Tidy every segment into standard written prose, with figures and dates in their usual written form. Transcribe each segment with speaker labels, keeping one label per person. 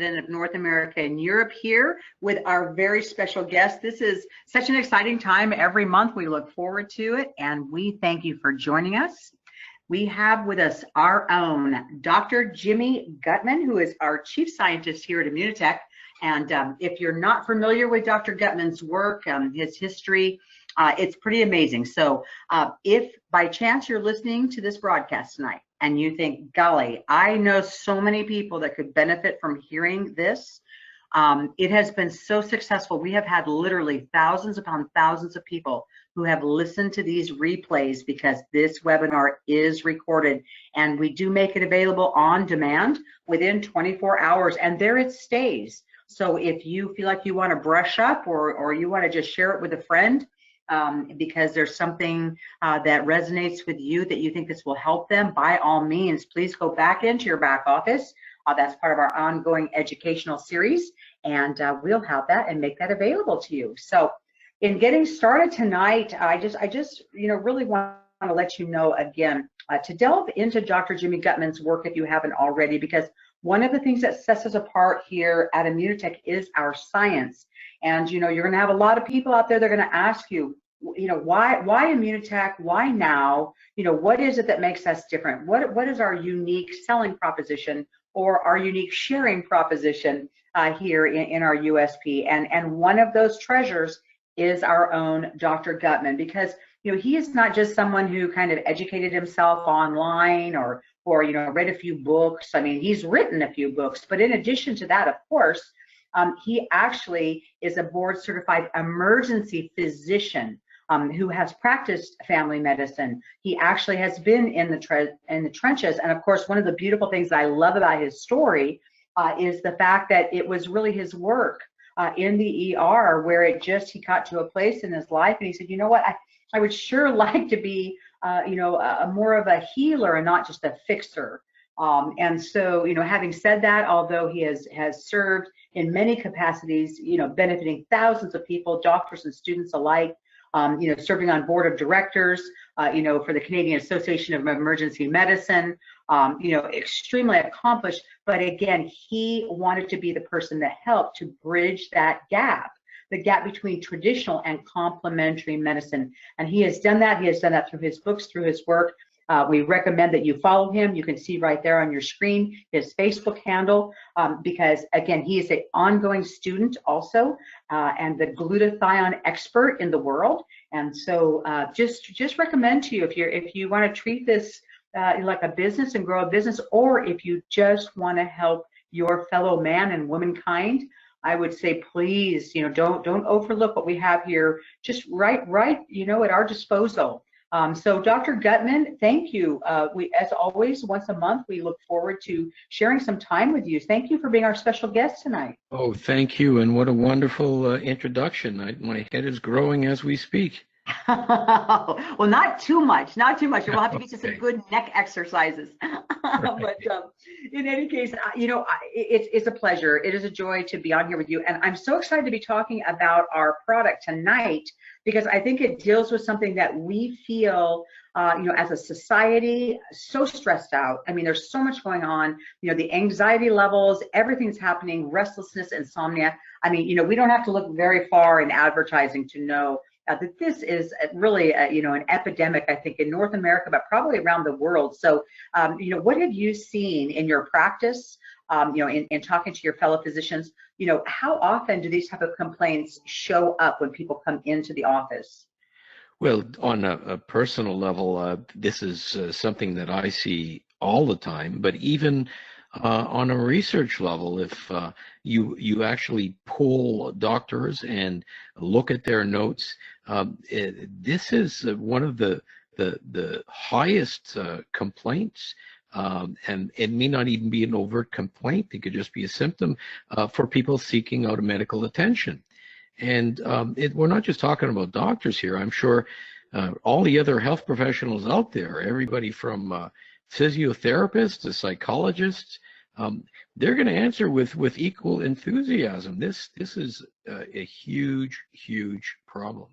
Speaker 1: of North America and Europe here with our very special guest. This is such an exciting time every month. We look forward to it, and we thank you for joining us. We have with us our own Dr. Jimmy Gutman, who is our chief scientist here at Immunotec. And if you're not familiar with Dr. Gutman's work, his history, it's pretty amazing. So if by chance you're listening to this broadcast tonight and you think, golly, I know so many people that could benefit from hearing this, it has been so successful. We have had literally thousands upon thousands of people who have listened to these replays because this webinar is recorded, and we do make it available on demand within 24 hours, and there it stays. So if you feel like you want to brush up or you want to just share it with a friend because there's something that resonates with you that you think this will help them, by all means, please go back into your back office. That's part of our ongoing educational series, and we'll have that and make that available to you. So in getting started tonight, I just really want to let you know again to delve into Dr. Jimmy Gutman's work if you haven't already, because one of the things that sets us apart here at Immunotec is our science. And you're going to have a lot of people out there that are going to ask you, why Immunotec? Why now? What is it that makes us different? What is our unique selling proposition or our unique sharing proposition here in our USP? And one of those treasures is our own Dr. Gutman, because he is not just someone who kind of educated himself online or read a few books. I mean, he's written a few books, but in addition to that, of course, he actually is a board certified emergency physician who has practiced family medicine. He actually has been in the trenches, and of course, one of the beautiful things I love about his story is the fact that it was really his work in the ER where he got to a place in his life and he said, you know what, I would sure like to be, more of a healer and not just a fixer. And so, having said that, although he has served in many capacities, benefiting thousands of people, doctors and students alike, serving on board of directors, for the Canadian Association of Emergency Medicine, extremely accomplished. But again, he wanted to be the person that helped to bridge that gap, the gap between traditional and complementary medicine. And he has done that. He has done that through his books, through his work. We recommend that you follow him. You can see right there on your screen his Facebook handle, because again, he is an ongoing student also, and the glutathione expert in the world. And so just recommend to you, if you want to treat this like a business and grow a business, or if you just want to help your fellow man and womankind, I would say, please, don't overlook what we have here, just right, at our disposal. So Dr. Gutman, thank you. We, as always, once a month, we look forward to sharing some time with you. Thank you for being our special guest tonight.
Speaker 2: Oh, thank you. And what a wonderful introduction. My head is growing as we speak.
Speaker 1: Well, not too much. We'll have to get you some good neck exercises. But in any case, it's a pleasure. It is a joy to be on here with you. And I'm so excited to be talking about our product tonight, because I think it deals with something that we feel, as a society, so stressed out. I mean, there's so much going on, the anxiety levels, everything's happening, restlessness, insomnia. I mean, we don't have to look very far in advertising to know that this is really, an epidemic, I think, in North America, but probably around the world. So, what have you seen in your practice, in talking to your fellow physicians? How often do these type of complaints show up when people come into the office?
Speaker 2: Well, on a personal level, this is something that I see all the time, but even on a research level, if you actually poll doctors and look at their notes, this is one of the highest complaints, and it may not even be an overt complaint. It could just be a symptom for people seeking out medical attention. And we're not just talking about doctors here. I'm sure all the other health professionals out there, everybody from physiotherapists to psychologists, they're going to answer with equal enthusiasm. This is a huge problem.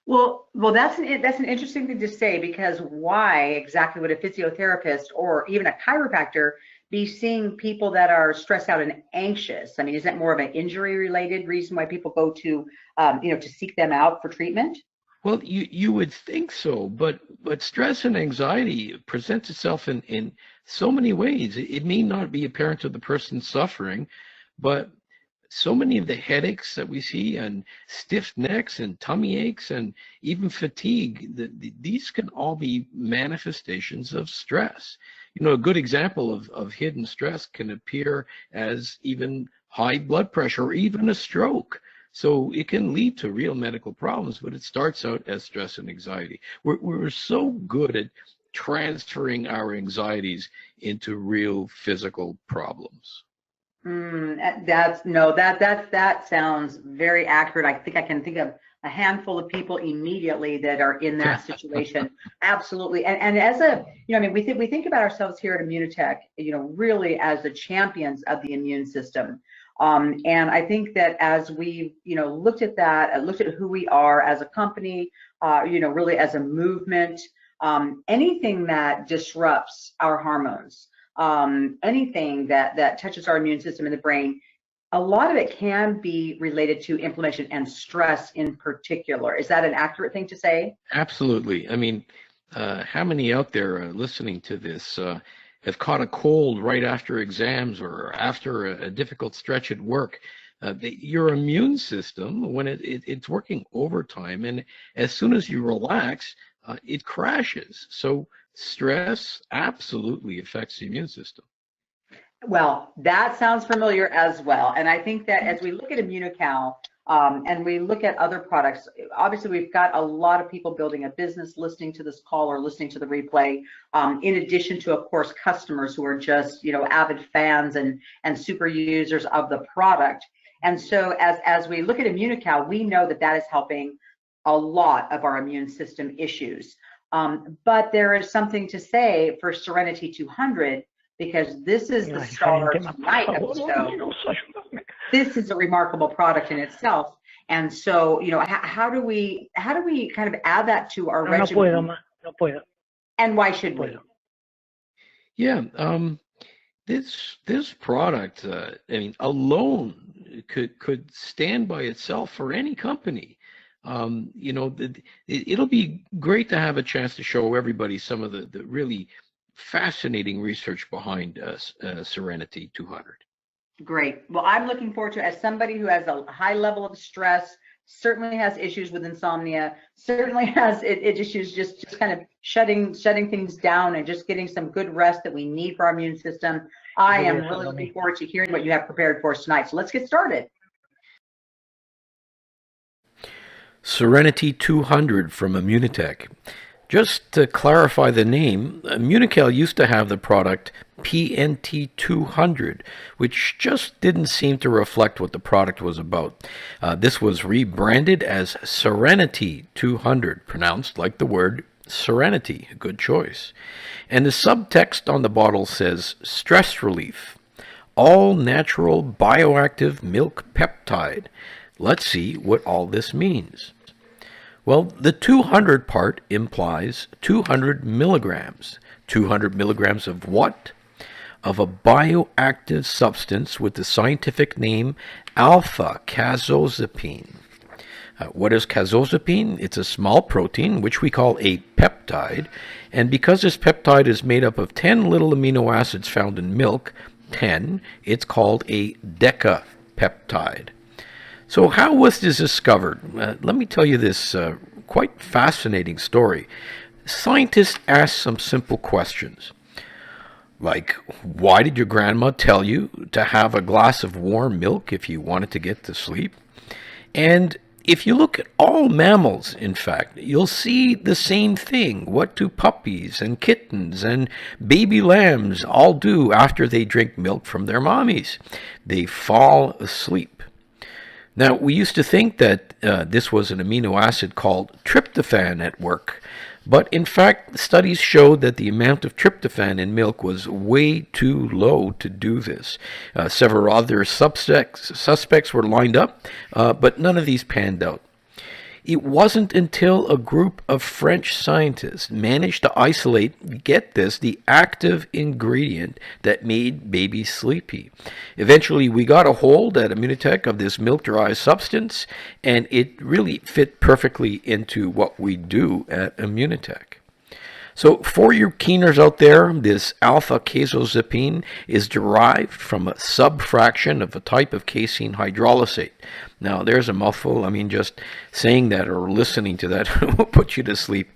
Speaker 1: Well, that's an interesting thing to say, because why exactly would a physiotherapist or even a chiropractor be seeing people that are stressed out and anxious? I mean, is that more of an injury related reason why people go to, to seek them out for treatment?
Speaker 2: Well, you would think so, but stress and anxiety presents itself in so many ways. It may not be apparent to the person suffering, but so many of the headaches that we see and stiff necks and tummy aches and even fatigue, these can all be manifestations of stress. You know, a good example of hidden stress can appear as even high blood pressure or even a stroke. So it can lead to real medical problems, but it starts out as stress and anxiety. We're so good at transferring our anxieties into real physical problems.
Speaker 1: That sounds very accurate. I think I can think of a handful of people immediately that are in that situation. Absolutely. And as we think about ourselves here at Immunotec, really as the champions of the immune system. And I think that as we, looked at that, looked at who we are as a company, really as a movement, anything that disrupts our hormones, anything that touches our immune system in the brain, a lot of it can be related to inflammation and stress in particular. Is that an accurate thing to say?
Speaker 2: Absolutely. I mean, how many out there listening to this have caught a cold right after exams or after a difficult stretch at work? Your immune system, when it's working overtime, and as soon as you relax, it crashes. So stress absolutely affects the immune system.
Speaker 1: Well, that sounds familiar as well. And I think that as we look at ImmunoCal, and we look at other products, obviously we've got a lot of people building a business listening to this call or listening to the replay, in addition to, of course, customers who are just, avid fans and super users of the product. And so as we look at ImmunoCal, we know that is helping a lot of our immune system issues. But there is something to say for Seren T200, because this is the star tonight of the show. This is a remarkable product in itself. And so, how do we kind of add that to our regimen?
Speaker 3: No puedo.
Speaker 1: And why should we?
Speaker 2: Yeah, this product, alone could stand by itself for any company. It'll be great to have a chance to show everybody some of the really fascinating research behind Seren T200.
Speaker 1: Great. Well, I'm looking forward to, as somebody who has a high level of stress, certainly has issues with insomnia, certainly has issues just kind of shutting things down and just getting some good rest that we need for our immune system. I am really looking forward to hearing what you have prepared for us tonight. So let's get started.
Speaker 2: Seren T200 from Immunotec. Just to clarify the name, Immunocal used to have the product PNT200, which just didn't seem to reflect what the product was about. This was rebranded as Serenity 200, pronounced like the word serenity. A good choice. And the subtext on the bottle says stress relief, all natural bioactive milk peptide. Let's see what all this means. Well, the 200 part implies 200 milligrams. 200 milligrams of what? Of a bioactive substance with the scientific name alpha-casozepine. What is casozepine? It's a small protein, which we call a peptide. And because this peptide is made up of 10 little amino acids found in milk, 10, it's called a decapeptide. So how was this discovered? Let me tell you this quite fascinating story. Scientists asked some simple questions, like, why did your grandma tell you to have a glass of warm milk if you wanted to get to sleep? And if you look at all mammals, in fact, you'll see the same thing. What do puppies and kittens and baby lambs all do after they drink milk from their mommies? They fall asleep. Now, we used to think that this was an amino acid called tryptophan at work, but in fact, studies showed that the amount of tryptophan in milk was way too low to do this. Several other suspects were lined up, but none of these panned out. It wasn't until a group of French scientists managed to isolate, get this, the active ingredient that made babies sleepy. Eventually, we got a hold at Immunotec of this milk-derived substance, and it really fit perfectly into what we do at Immunotec. So for you keeners out there, this alpha-casozepine is derived from a subfraction of a type of casein hydrolysate. Now, there's a mouthful. I mean, just saying that or listening to that will put you to sleep.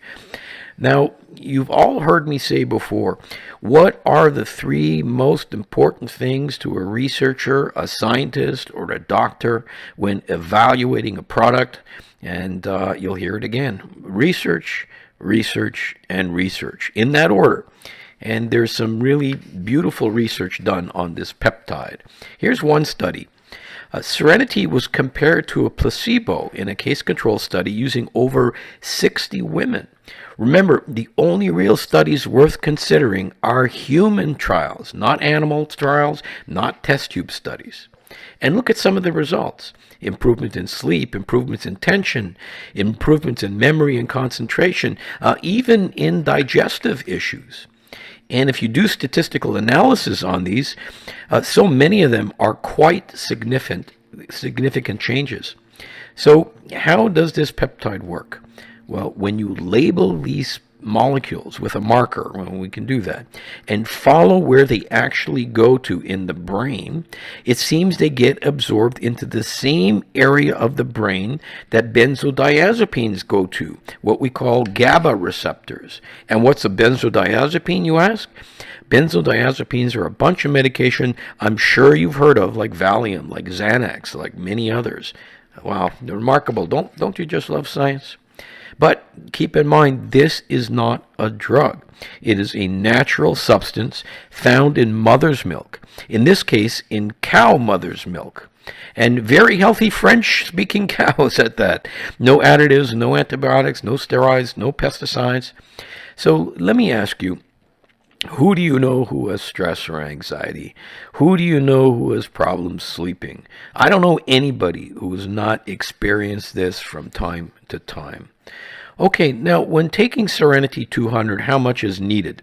Speaker 2: Now, you've all heard me say before, what are the three most important things to a researcher, a scientist, or a doctor when evaluating a product? And you'll hear it again. Research, research, and research, in that order. And there's some really beautiful research done on this peptide. Here's one study. Serenity was compared to a placebo in a case control study using over 60 women. Remember, the only real studies worth considering are human trials, not animal trials, not test tube studies. And look at some of the results. Improvement in sleep, improvements in tension, improvements in memory and concentration, even in digestive issues. And if you do statistical analysis on these, so many of them are quite significant changes. So how does this peptide work? Well, when you label these molecules with a marker, well, we can do that, and follow where they actually go to in the brain, it seems they get absorbed into the same area of the brain that benzodiazepines go to, what we call GABA receptors. And what's a benzodiazepine, you ask? Benzodiazepines are a bunch of medication I'm sure you've heard of, like Valium, like Xanax, like many others. Wow, they're remarkable. Don't you just love science? But keep in mind, this is not a drug. It is a natural substance found in mother's milk. In this case, in cow mother's milk. And very healthy French-speaking cows at that. No additives, no antibiotics, no steroids, no pesticides. So let me ask you, who do you know who has stress or anxiety? Who do you know who has problems sleeping? I don't know anybody who has not experienced this from time to time. Okay, now when taking Seren T200, how much is needed?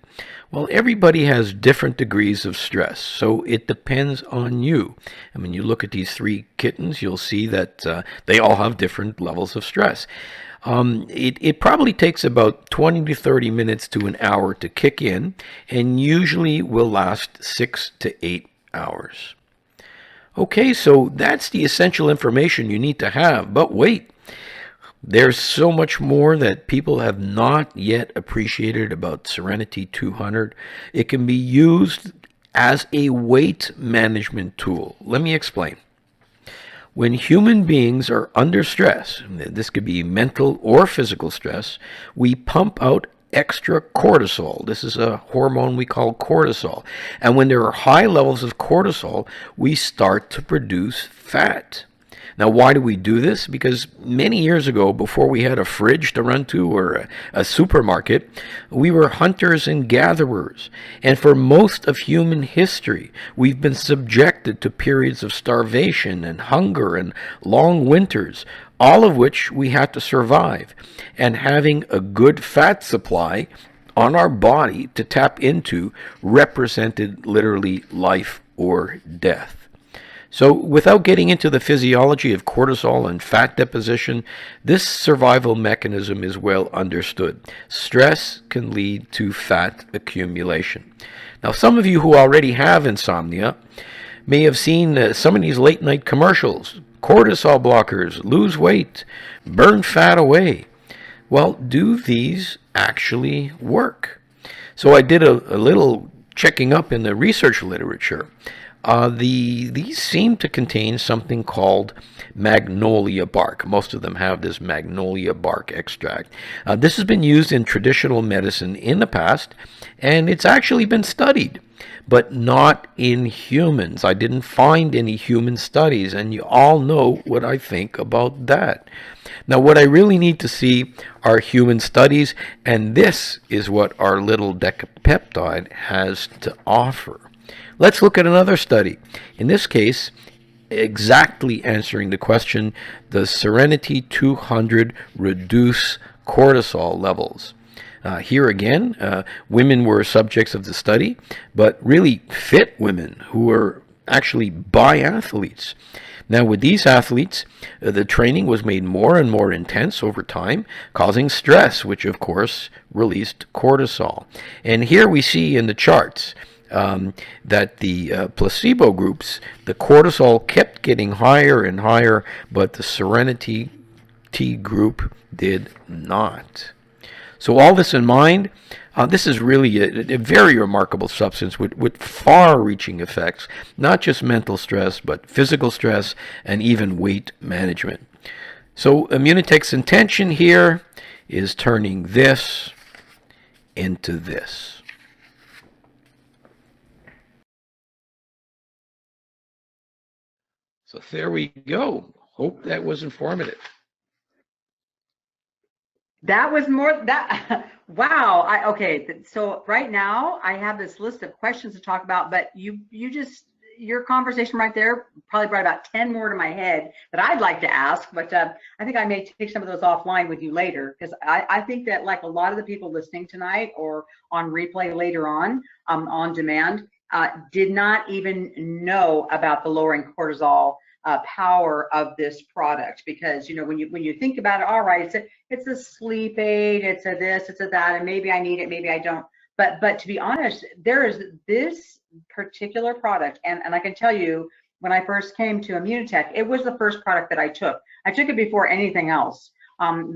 Speaker 2: Well, everybody has different degrees of stress, so it depends on you. And when you look at these three kittens, you'll see that they all have different levels of stress. It probably takes about 20 to 30 minutes to an hour to kick in, and usually will last 6 to 8 hours. Okay, so that's the essential information you need to have, but wait. There's so much more that people have not yet appreciated about Seren T200. It can be used as a weight management tool. Let me explain. When human beings are under stress, this could be mental or physical stress, we pump out extra cortisol. This is a hormone we call cortisol. And when there are high levels of cortisol, we start to produce fat. Now, why do we do this? Because many years ago, before we had a fridge to run to or a supermarket, we were hunters and gatherers. And for most of human history, we've been subjected to periods of starvation and hunger and long winters, all of which we had to survive. And having a good fat supply on our body to tap into represented literally life or death. So without getting into the physiology of cortisol and fat deposition, this survival mechanism is well understood. Stress can lead to fat accumulation. Now, some of you who already have insomnia may have seen some of these late night commercials. Cortisol blockers, lose weight, burn fat away. Well, do these actually work? So I did a little checking up in the research literature. These seem to contain something called magnolia bark. Most of them have this magnolia bark extract. This has been used in traditional medicine in the past, and it's actually been studied, but not in humans. I didn't find any human studies, and you all know what I think about that. Now, what I really need to see are human studies, and this is what our little decapeptide has to offer. Let's look at another study. In this case, exactly answering the question, does Seren T200 reduce cortisol levels? Here again, women were subjects of the study, but really fit women who were actually biathletes. Now, with these athletes, the training was made more and more intense over time, causing stress, which of course released cortisol. And here we see in the charts that the placebo groups, the cortisol kept getting higher and higher, but the Serenity T group did not. So all this in mind, this is really a very remarkable substance with far-reaching effects, not just mental stress, but physical stress and even weight management. So Immunotec's intention here is turning this into this. So there we go. Hope that was informative.
Speaker 1: That was more that wow. Okay. So right now I have this list of questions to talk about, but you just your conversation right there probably brought about 10 more to my head that I'd like to ask, but I think I may take some of those offline with you later, because I think that, like a lot of the people listening tonight or on replay later on demand, did not even know about the lowering cortisol power of this product. Because when you think about it, all right, it's a sleep aid, it's a this, it's a that, and maybe I need it, maybe I don't. But to be honest, there is this particular product, and I can tell you, when I first came to Immunotec, it was the first product that I took. I took it before anything else,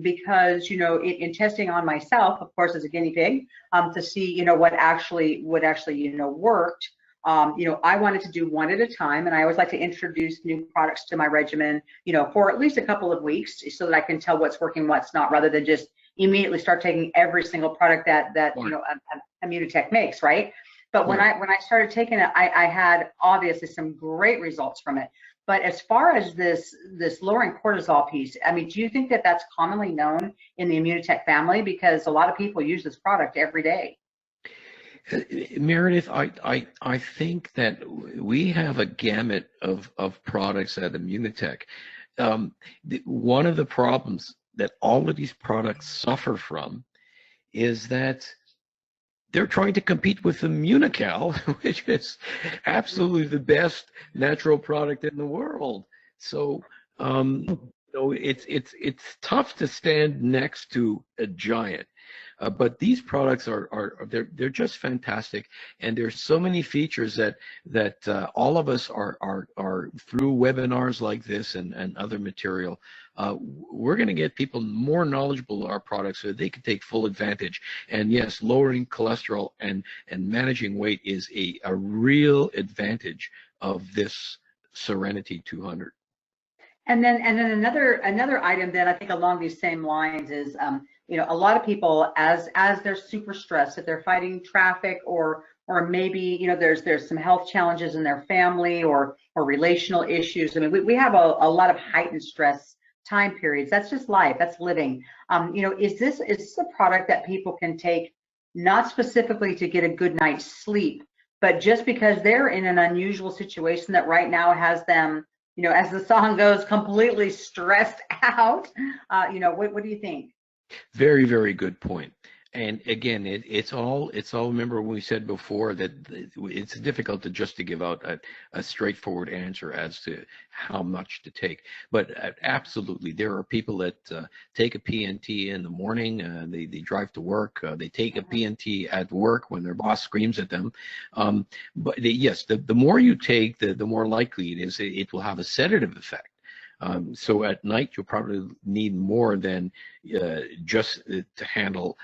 Speaker 1: because in testing on myself, of course, as a guinea pig, to see what actually worked. I wanted to do one at a time, and I always like to introduce new products to my regimen, for at least a couple of weeks, so that I can tell what's working, what's not, rather than just immediately start taking every single product that Immunotec makes, right? But when I started taking it, I had obviously some great results from it. But as far as this lowering cortisol piece, I mean, do you think that that's commonly known in the Immunotec family? Because a lot of people use this product every day.
Speaker 2: Meredith, I think that we have a gamut of products at Immunotec. One of the problems that all of these products suffer from is that they're trying to compete with Immunical, which is absolutely the best natural product in the world. So it's tough to stand next to a giant. But these products they're just fantastic, and there's so many features that all of us are through webinars like this and other material. We're going to get people more knowledgeable of our products so they can take full advantage. And yes, lowering cholesterol and managing weight is a real advantage of this Seren T200.
Speaker 1: And then another item that I think along these same lines is, a lot of people, as they're super stressed, if they're fighting traffic, or maybe there's some health challenges in their family, or relational issues. I mean, we have a lot of heightened stress time periods. That's just life. That's living. Is this a product that people can take, not specifically to get a good night's sleep, but just because they're in an unusual situation that right now has them, as the song goes, completely stressed out? What do you think?
Speaker 2: Very, very good point. And again, it's all, remember when we said before that it's difficult to give out a straightforward answer as to how much to take. But absolutely, there are people that take a PNT in the morning, they drive to work, they take a PNT at work when their boss screams at them. But yes, the more you take, the more likely it is it will have a sedative effect. So at night, you'll probably need more than just to handle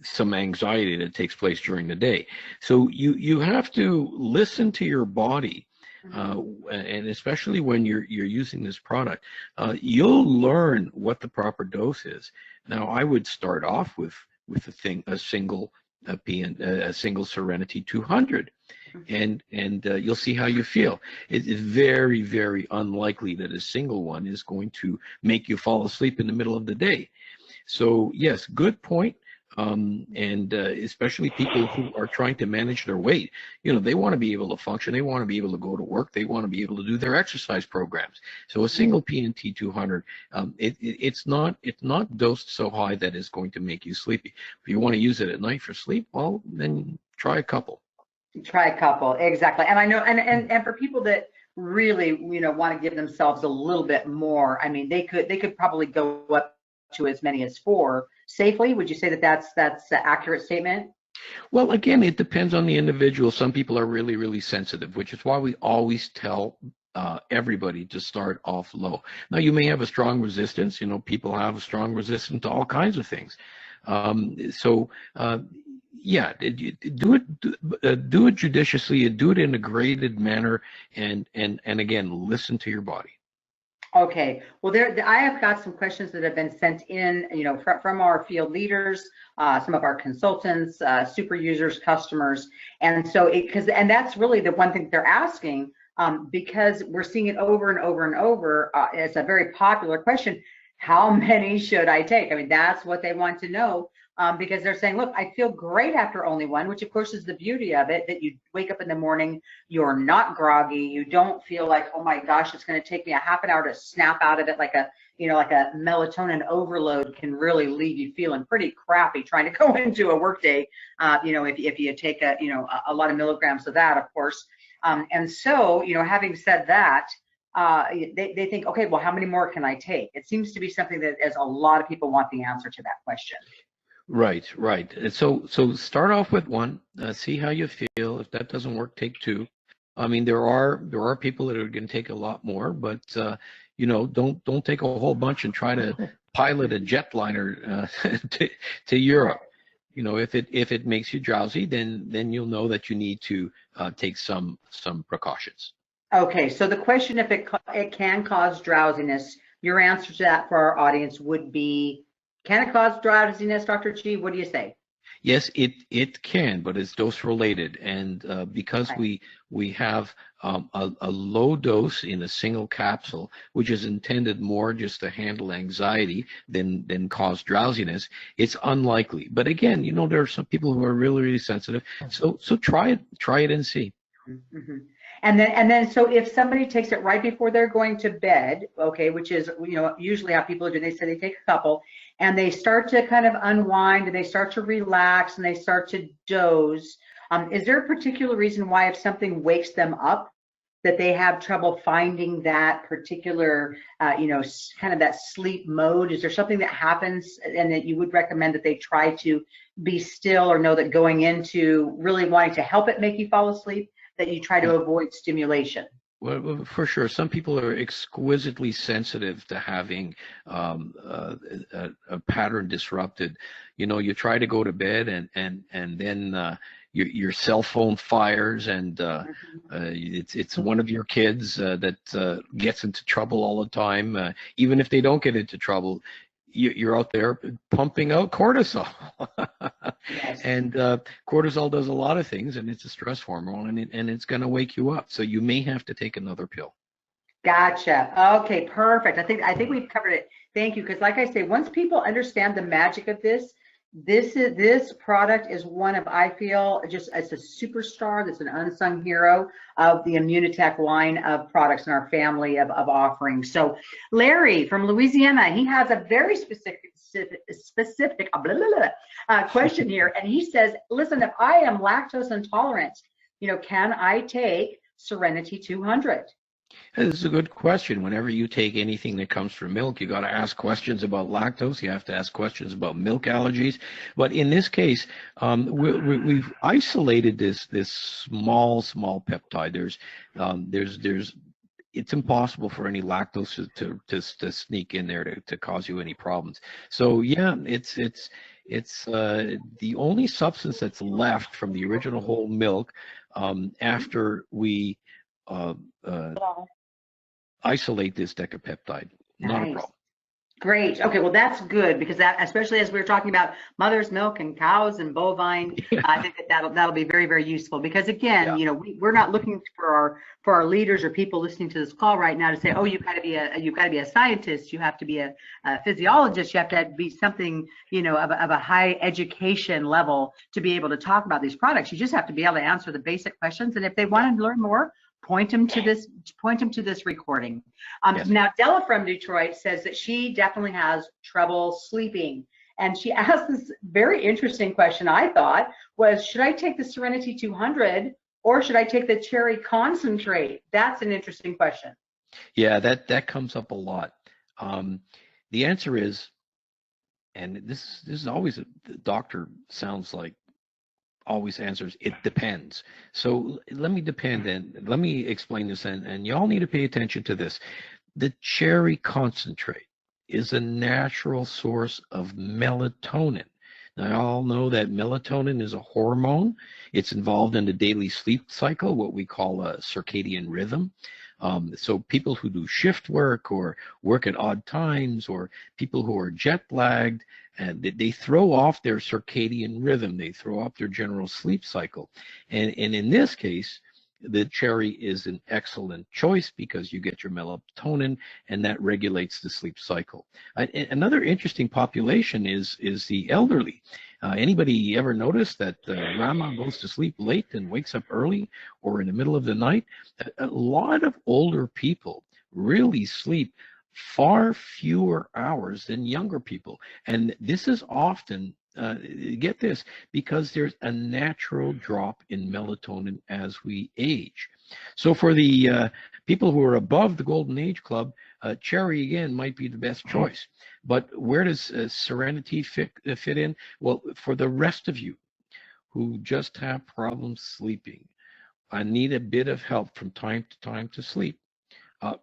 Speaker 2: some anxiety that takes place during the day. So you have to listen to your body, and especially when you're using this product, you'll learn what the proper dose is. Now, I would start off with a single Seren T200. And you'll see how you feel. It is very, very unlikely that a single one is going to make you fall asleep in the middle of the day. So yes, good point. And especially people who are trying to manage their weight. You know, they want to be able to function, they want to be able to go to work, they want to be able to do their exercise programs. So a single PNT 200, it's not dosed so high that it's going to make you sleepy. If you want to use it at night for sleep, well, then try a couple.
Speaker 1: Try a couple, exactly. And I know, and for people that really, want to give themselves a little bit more, I mean, they could probably go up to as many as 4 safely. Would you say that that's an accurate statement?
Speaker 2: Well, again, it depends on the individual. Some people are really, really sensitive, which is why we always tell everybody to start off low. Now, you may have a strong resistance. You know, people have a strong resistance to all kinds of things. Yeah, do it judiciously, do it in a graded manner, and again, listen to your body.
Speaker 1: Okay, well, I have got some questions that have been sent in, from our field leaders, some of our consultants, super users, customers, and so and that's really the one thing they're asking, because we're seeing it over and over and over. It's a very popular question. How many should I take? I mean, that's what they want to know. Because they're saying, look, I feel great after only one, which of course is the beauty of it, that you wake up in the morning, you're not groggy, you don't feel like, oh my gosh, it's going to take me a half an hour to snap out of it, like a melatonin overload can really leave you feeling pretty crappy trying to go into a workday, if you take a lot of milligrams of that, of course. And so, having said that, they think, okay, well, how many more can I take? It seems to be something that, as a lot of people want the answer to that question.
Speaker 2: Right, right. So start off with 1, see how you feel. If that doesn't work, take 2. I mean, there are people that are going to take a lot more, but don't take a whole bunch and try to pilot a jetliner to Europe. You know, if it makes you drowsy, then you'll know that you need to take some precautions.
Speaker 1: Okay, so the question, if it can cause drowsiness, your answer to that for our audience would be, can it cause drowsiness, Dr. G? What do you say?
Speaker 2: Yes, it can, but it's dose related, and because
Speaker 1: Right.
Speaker 2: we have a low dose in a single capsule, which is intended more just to handle anxiety than cause drowsiness, it's unlikely. But again, there are some people who are really, really sensitive, so try it and see.
Speaker 1: Mm-hmm. And then, so if somebody takes it right before they're going to bed, okay, which is, usually how people do, they say they take a couple and they start to kind of unwind and they start to relax and they start to doze. Is there a particular reason why, if something wakes them up, that they have trouble finding that particular, kind of that sleep mode? Is there something that happens and that you would recommend that they try to be still, or know that going into really wanting to help it make you fall asleep, that you try to avoid stimulation?
Speaker 2: Well, for sure. Some people are exquisitely sensitive to having a pattern disrupted. You try to go to bed and then your cell phone fires, and it's one of your kids that gets into trouble all the time. Even if they don't get into trouble, you're out there pumping out cortisol.
Speaker 1: Yes.
Speaker 2: And cortisol does a lot of things, and it's a stress hormone, and it's going to wake you up. So you may have to take another pill.
Speaker 1: Gotcha. Okay, perfect. I think we've covered it. Thank you. Because like I say, once people understand the magic of this product is one of, I feel, just as a superstar, that's an unsung hero of the Immunotec line of products in our family of offerings. So Larry from Louisiana, he has a very specific question here, and he says, listen, if I am lactose intolerant, can I take Seren T200?
Speaker 2: This is a good question. Whenever you take anything that comes from milk, you got to ask questions about lactose. You have to ask questions about milk allergies. But in this case, we've isolated this small peptide. It's impossible for any lactose to sneak in there to cause you any problems. So yeah, it's the only substance that's left from the original whole milk after we uh, uh, isolate this decapeptide. Not a
Speaker 1: Nice.
Speaker 2: problem.
Speaker 1: Great. Okay, well that's good because that, especially as we were talking about mother's milk and cows and bovine, I think that that'll be very very useful because again,
Speaker 2: Yeah.
Speaker 1: we're not looking for our leaders or people listening to this call right now to say, oh, you've got to be a scientist, you have to be a physiologist, you have to be something of a high education level to be able to talk about these products. You just have to be able to answer the basic questions, and if they want to learn more, point them to this recording.
Speaker 2: Yes.
Speaker 1: Now, Della from Detroit says that she definitely has trouble sleeping. And she asked this very interesting question, I thought, was should I take the Serenity 200 or should I take the cherry concentrate? That's an interesting question.
Speaker 2: Yeah, that comes up a lot. Um, the answer is, and this is always the doctor sounds like always answers, it depends. So let me depend and let me explain this, and y'all need to pay attention to this. The cherry concentrate is a natural source of melatonin. Now, y'all know that melatonin is a hormone. It's involved in the daily sleep cycle, what we call a circadian rhythm. So people who do shift work or work at odd times or people who are jet lagged, and they throw off their circadian rhythm. They throw off their general sleep cycle. And in this case, the cherry is an excellent choice because you get your melatonin and that regulates the sleep cycle. Another interesting population is the elderly. Anybody ever notice that grandma goes to sleep late and wakes up early or in the middle of the night? A lot of older people really sleep far fewer hours than younger people. And this is often, get this, because there's a natural drop in melatonin as we age. So for the people who are above the Golden Age Club, cherry again might be the best choice. But where does Serenity fit in? Well, for the rest of you who just have problems sleeping, I need a bit of help from time to time to sleep.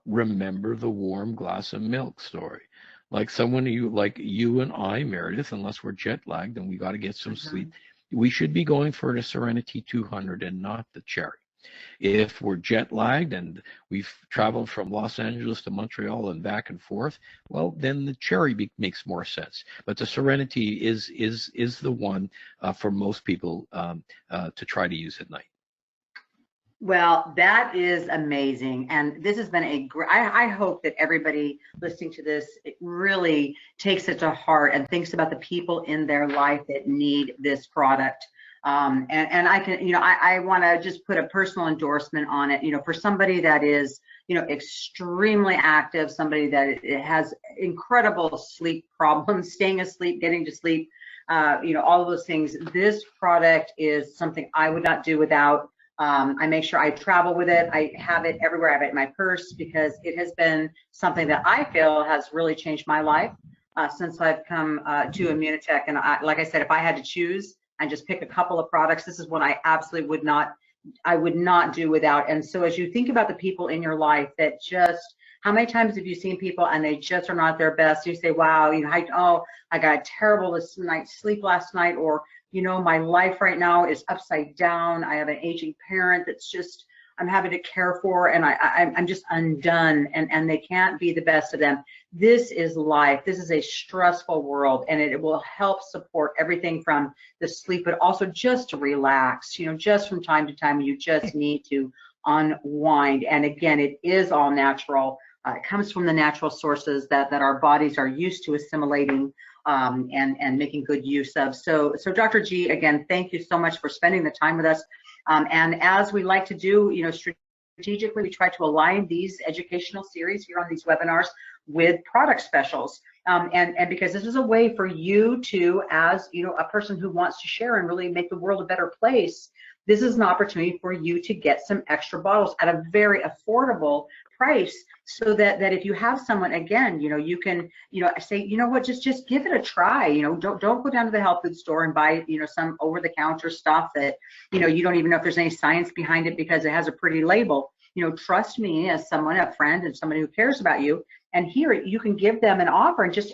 Speaker 2: Remember the warm glass of milk story. Like you and I, Meredith, unless we're jet lagged and we got to get some sleep, we should be going for the Serenity 200 and not the Cherry. If we're jet lagged and we've traveled from Los Angeles to Montreal and back and forth, well, then the Cherry makes more sense. But the Serenity is the one for most people to try to use at night.
Speaker 1: Well, that is amazing. And this has been a great, I hope that everybody listening to this it really takes it to heart and thinks about the people in their life that need this product. And I can, I want to just put a personal endorsement on it, for somebody that is, extremely active, somebody that has incredible sleep problems, staying asleep, getting to sleep, all of those things. This product is something I would not do without. I make sure I travel with it. I have it everywhere. I have it in my purse because it has been something that I feel has really changed my life since I've come to Immunotec. And like I said, if I had to choose and just pick a couple of products, this is one I absolutely I would not do without. And so as you think about the people in your life that just, how many times have you seen people and they just are not their best? You say, wow, I got a terrible night's sleep last night, or my life right now is upside down. I have an aging parent that's just, I'm having to care for, and I'm just undone, and they can't be the best of them. This is life. This is a stressful world, and it will help support everything from the sleep, but also just to relax, just from time to time, you just need to unwind. And again, it is all natural. It comes from the natural sources that our bodies are used to assimilating and making good use of. So Dr. G, again, thank you so much for spending the time with us. And as we like to do, strategically, we try to align these educational series here on these webinars with product specials. And because this is a way for you to, as a person who wants to share and really make the world a better place, this is an opportunity for you to get some extra bottles at a very affordable price, so that if you have someone, again, you can, say, what, just give it a try. Don't go down to the health food store and buy, some over-the-counter stuff that, you don't even know if there's any science behind it because it has a pretty label. Trust me as someone, a friend, and somebody who cares about you. And here you can give them an offer and just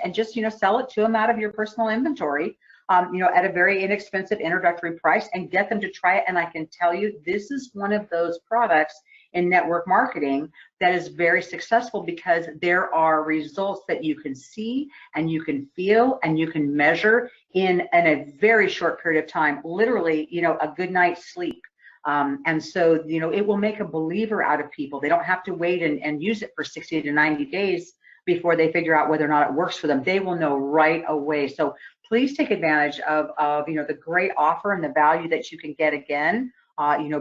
Speaker 1: sell it to them out of your personal inventory. At a very inexpensive introductory price, and get them to try it. And I can tell you, this is one of those products in network marketing that is very successful because there are results that you can see and you can feel and you can measure in a very short period of time, literally, a good night's sleep. And so, it will make a believer out of people. They don't have to wait and use it for 60 to 90 days before they figure out whether or not it works for them. They will know right away. So please take advantage of the great offer and the value that you can get again,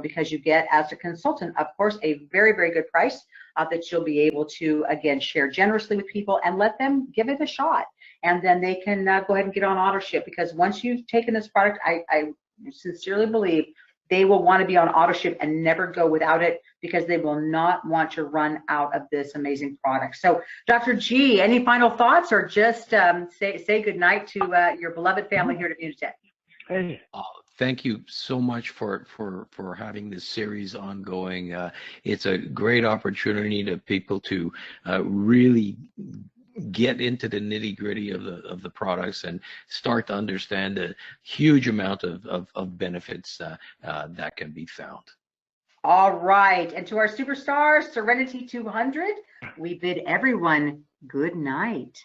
Speaker 1: because you get, as a consultant, of course, a very, very good price that you'll be able to, again, share generously with people and let them give it a shot. And then they can go ahead and get on auto ship, because once you've taken this product, I sincerely believe they will want to be on auto ship and never go without it, because they will not want to run out of this amazing product. So Dr. G, any final thoughts, or just say good night to your beloved family here at Immunotec?
Speaker 2: Hey. Thank you so much for having this series ongoing. It's a great opportunity to people to really get into the nitty-gritty of the products and start to understand the huge amount of benefits that can be found.
Speaker 1: All right, and to our superstars, Seren T200, we bid everyone good night.